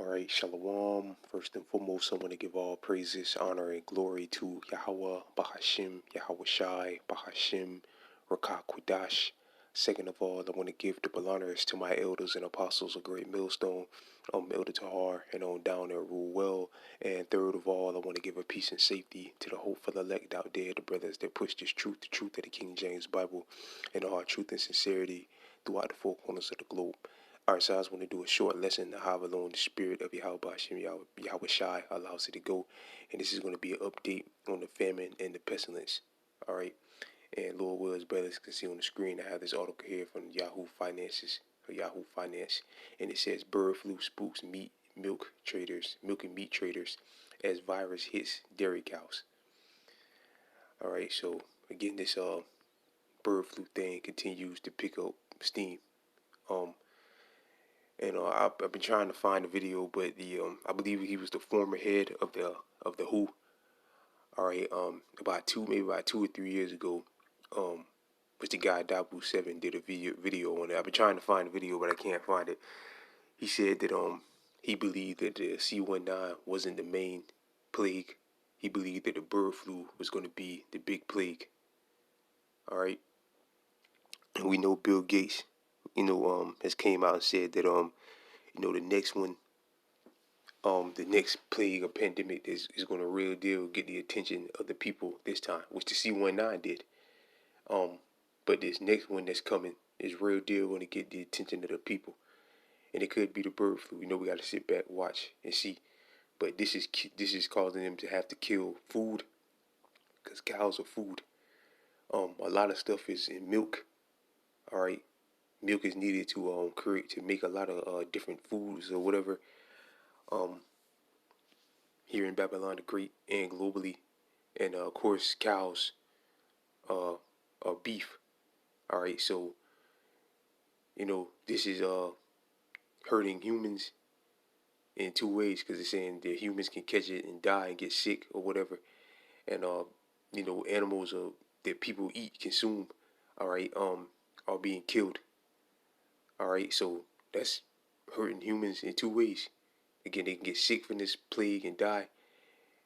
All right, Shalom. First and foremost, I want to give all praises, honor, and glory to Yahweh, Bahashim, Yahweh Shai, Bahashim, Rakah Kudash. Second of all, I want to give double honors to my elders and apostles, a great millstone, Elder Tahar, and on down there, rule well. And third of all, I want to give a peace and safety to the hopeful elect out there, the brothers that push this truth, the truth of the King James Bible, and all truth and sincerity throughout the four corners of the globe. Alright, so I just want to do a short lesson on how alone the spirit of Yahweh Hashem, Yahweh Shai allows it to go. And this is going to be an update on the famine and the pestilence. Alright, and Lord Willis, brothers can see on the screen, I have this article here from Yahoo Finances, or Yahoo Finance. And it says bird flu spooks milk and meat traders as virus hits dairy cows. Alright, so again, this bird flu thing continues to pick up steam. And I've been trying to find the video, but I believe he was the former head of the WHO. All right, about 2 or 3 years ago, which the guy Dabu7 did a video on it. I've been trying to find the video, but I can't find it. He said that he believed that the C19 wasn't the main plague. He believed that the bird flu was going to be the big plague. All right, and we know Bill Gates, has came out and said that the next one, the next plague or pandemic is going to real deal get the attention of the people this time, which the C19 did. But this next one that's coming is real deal going to get the attention of the people, and it could be the bird flu. We got to sit back, watch, and see. But this is causing them to have to kill food, because cows are food. A lot of stuff is in milk. All right, milk is needed to make a lot of different foods or whatever. Here in Babylon the Great and globally, and of course cows are beef. All right, so this is hurting humans in two ways, because it's saying that humans can catch it and die and get sick or whatever, and animals that people eat, consume, all right, are being killed. All right, so that's hurting humans in two ways. Again, they can get sick from this plague and die,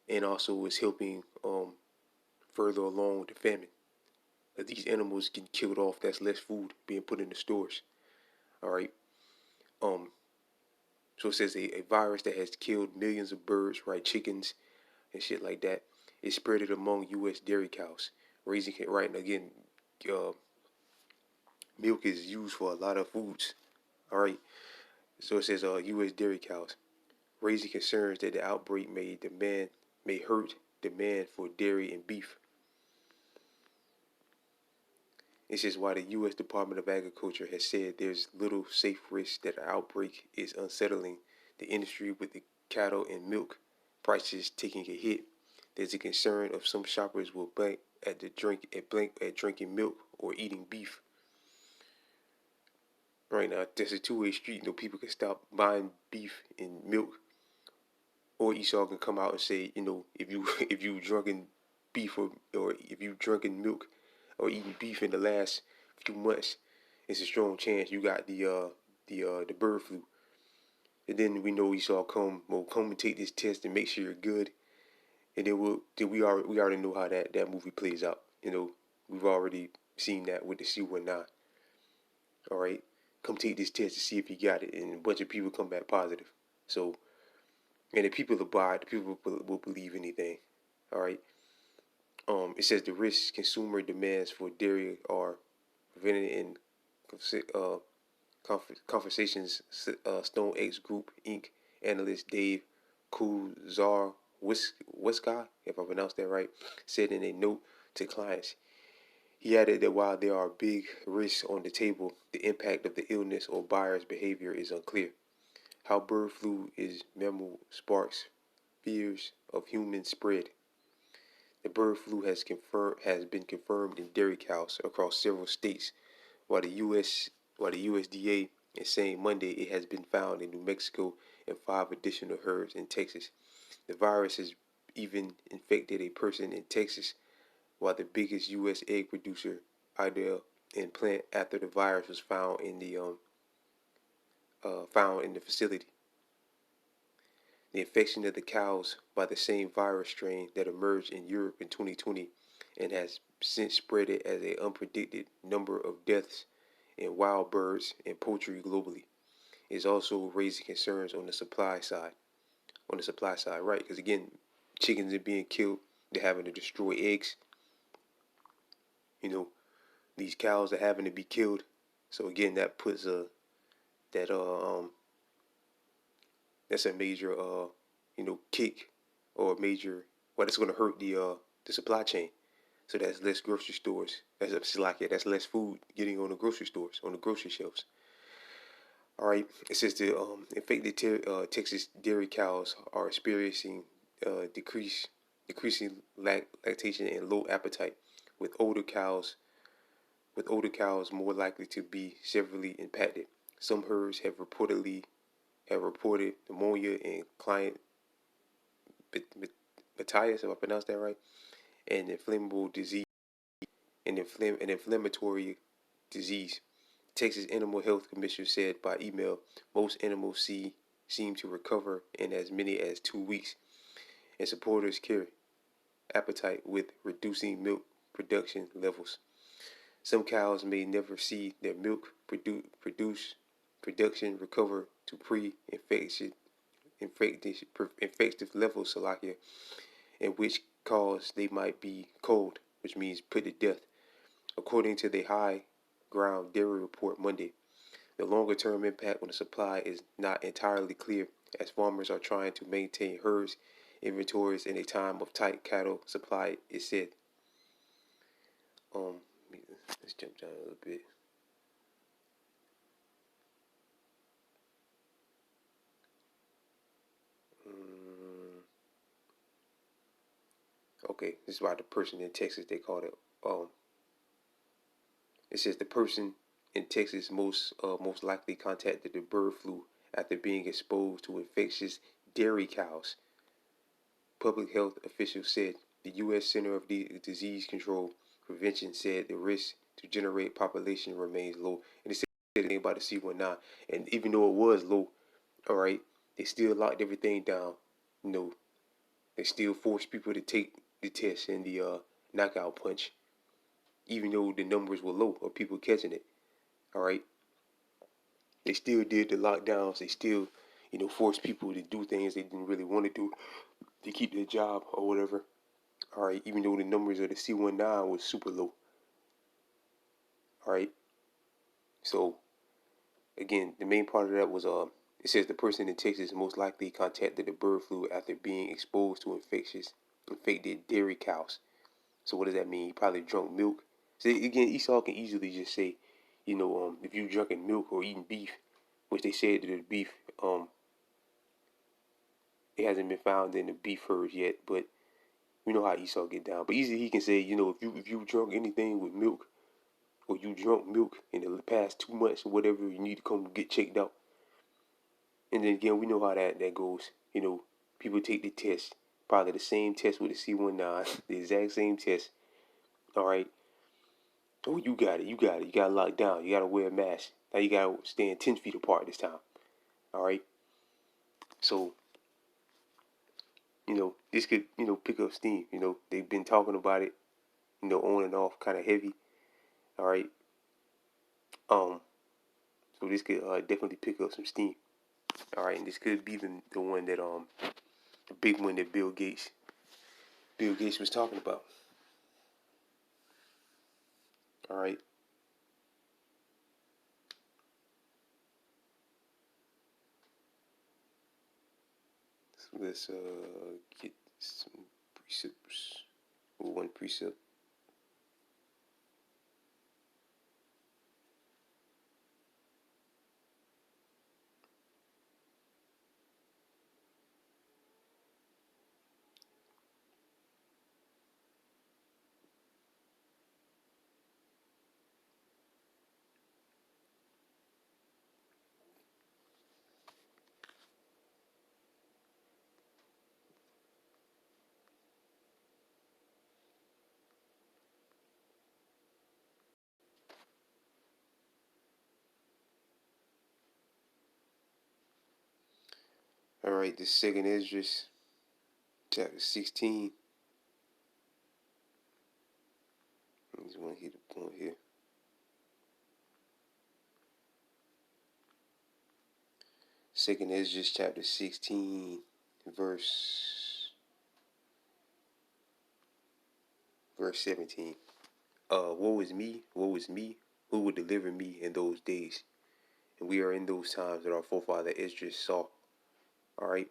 and also it's helping further along the famine. These animals getting killed off, that's less food being put in the stores. All right. So it says a virus that has killed millions of birds, right, chickens and shit like that, is spreaded among U.S. dairy cows, raising it right. And again, milk is used for a lot of foods. All right. So it says U.S. dairy cows, raising concerns that the outbreak may hurt demand for dairy and beef. It says while the U.S. Department of Agriculture has said there's little safe risk that an outbreak is unsettling the industry with the cattle and milk prices taking a hit, there's a concern of some shoppers will blank at drinking milk or eating beef. Right now, that's a two-way street. People can stop buying beef and milk, or Esau can come out and say, if you drunken beef or if you drunken milk or eating beef in the last few months, it's a strong chance you got the bird flu. And then we know Esau come and take this test and make sure you're good. And then we already know how that movie plays out. We've already seen that with the C19. All right, come take this test to see if you got it, and a bunch of people come back positive. So, and the people will buy it, the people will believe anything. All right. It says the risk consumer demands for dairy are prevented in Conversations Stone X Group Inc. analyst Dave Kuzar Wiska, if I pronounced that right, said in a note to clients. He added that while there are big risks on the table, the impact of the illness or buyer's behavior is unclear. How bird flu is memo sparks fears of human spread. The bird flu has been confirmed in dairy cows across several states, while the USDA is saying Monday it has been found in New Mexico and 5 additional herds in Texas. The virus has even infected a person in Texas, while the biggest U.S. egg producer, Idel, in plant after the virus was found in the facility. The infection of the cows by the same virus strain that emerged in Europe in 2020 and has since spread it as an unpredicted number of deaths in wild birds and poultry globally is also raising concerns on the supply side. On the supply side, right? Because again, chickens are being killed. They're having to destroy eggs. You know, these cows are having to be killed. So again, that puts a that that's a major kick or major it's going to hurt the supply chain. So that's less grocery stores. That's less food getting on the grocery stores, on the grocery shelves. All right, it says the infected Texas dairy cows are experiencing decreasing lactation and low appetite, with older cows more likely to be severely impacted. Some herds have reported pneumonia and client Matthias, if I pronounced that right, and inflammable disease and inflammatory disease. Texas Animal Health Commissioner said by email most animals seem to recover in as many as 2 weeks, and supporters care appetite with reducing milk production levels. Some cows may never see their milk production recover to infective levels, Salakia, in which cause they might be cold, which means put to death, according to the High Ground Dairy Report Monday. The longer-term impact on the supply is not entirely clear, as farmers are trying to maintain herds inventories in a time of tight cattle supply, it said. Um, let's jump down a little bit. Okay, this is why the person in Texas, they called it. It says the person in Texas most likely contacted the bird flu after being exposed to infectious dairy cows. Public health officials said the U.S. Center of Disease Control Prevention said the risk to generate population remains low. And it said anything about the C19, and even though it was low, all right, they still locked everything down. You know, they still forced people to take the test and the knockout punch, even though the numbers were low of people catching it. All right, they still did the lockdowns. They still, forced people to do things they didn't really want to do to keep their job or whatever. All right, even though the numbers of the C19 was super low. All right, so again, the main part of that was it says the person in Texas most likely contacted the bird flu after being exposed to infected dairy cows. So what does that mean? He probably drunk milk. So again, Esau can easily just say, if you drinking milk or eating beef, which they said that the beef, it hasn't been found in the beef herds yet, but you know how Esau get down. But easily he can say, if you drunk anything with milk, or you drunk milk in the past 2 months or whatever, you need to come get checked out. And then again, we know how that goes. People take the test, probably the same test with the C19, the exact same test. All right. Oh, you got it. You got it. You got it locked down. You got to wear a mask. Now you got to stand 10 feet apart this time. All right. So, this could, pick up steam. They've been talking about it, on and off, kind of heavy. All right. So this could definitely pick up some steam. All right, and this could be the one that the big one that Bill Gates was talking about. All right. So let's get some precepts. One precept. All right, the second Esdras, chapter 16. I just want to hit the point here. Second Esdras, chapter 16, verse 17. Woe is me, who will deliver me in those days? And we are in those times that our forefather Esdras saw. All right.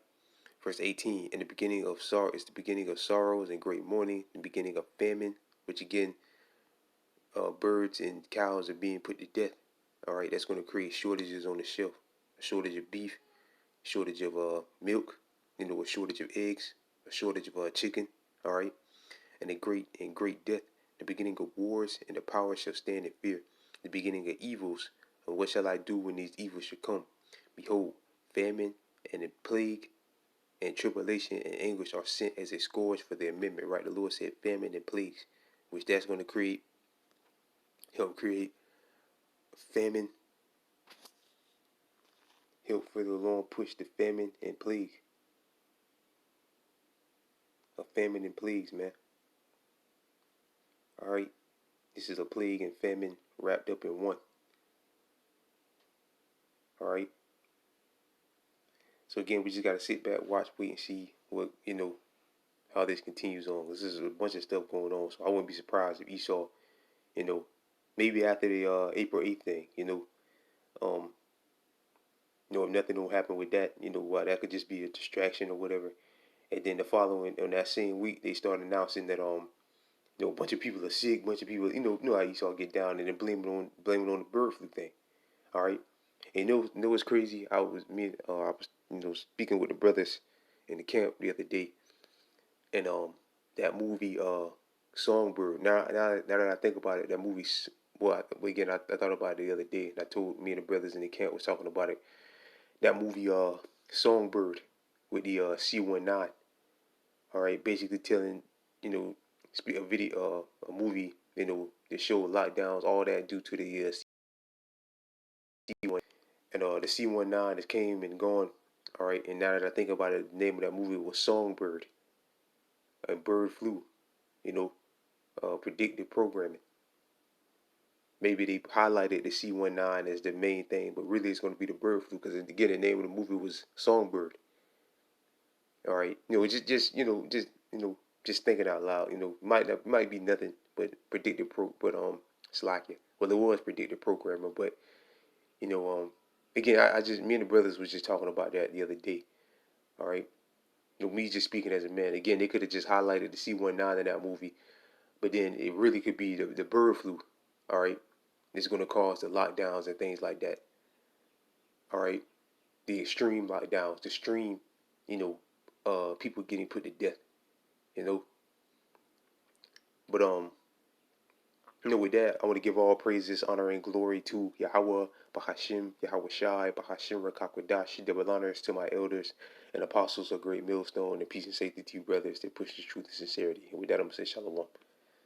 Verse 18. In the beginning of sorrow is the beginning of sorrows and great mourning, the beginning of famine, which again, birds and cows are being put to death. All right. That's going to create shortages on the shelf. A shortage of beef, shortage of milk, a shortage of eggs, a shortage of chicken. All right. And great death, the beginning of wars, and the power shall stand in fear, the beginning of evils. And what shall I do when these evils shall come? Behold, famine and a plague and tribulation and anguish are sent as a scourge for the amendment. Right? The Lord said famine and plagues, which that's going to help create famine, help for the Lord push the famine and plague. A famine and plagues, man. All right. This is a plague and famine wrapped up in one. All right. So again, we just gotta sit back, watch, wait, and see what how this continues on. This is a bunch of stuff going on, so I wouldn't be surprised if Esau, you know, maybe after the April 8th thing, um, if nothing will happen with that, that could just be a distraction or whatever. And then the following on that same week, they start announcing that a bunch of people are sick, a bunch of people, how Esau get down, and then blame it on the bird flu thing. All right. And what's crazy? I was speaking with the brothers in the camp the other day, and that movie Songbird. Now that I think about it, that movie. Well, again, I thought about it the other day, and I told me and the brothers in the camp was talking about it. That movie Songbird with the C-19. All right, basically telling a video a movie that showed lockdowns, all that due to the C-1 and the C-19 that came and gone. All right, and now that I think about it, the name of that movie was Songbird, and bird flu. Predictive programming. Maybe they highlighted the C-19 as the main thing, but really it's going to be the bird flu because again the name of the movie was Songbird. All right, just thinking out loud. Might be nothing but Slovakia. Well, it was predictive programming, but you know again I just me and the brothers was just talking about that the other day. All right, me just speaking as a man. Again, they could have just highlighted the C-19 in that movie, but then it really could be the bird flu. All right, it's going to cause the lockdowns and things like that. All right, the extreme lockdowns, the extreme, people getting put to death. You know, but with that, I want to give all praises, honor, and glory to Yahweh, Bahashim, Yahweh Shai, Bahashim Rakakwadash, double honors to my elders and apostles of Great Millstone, and peace and safety to you brothers that push the truth and sincerity. And with that, I'm going to say shalom.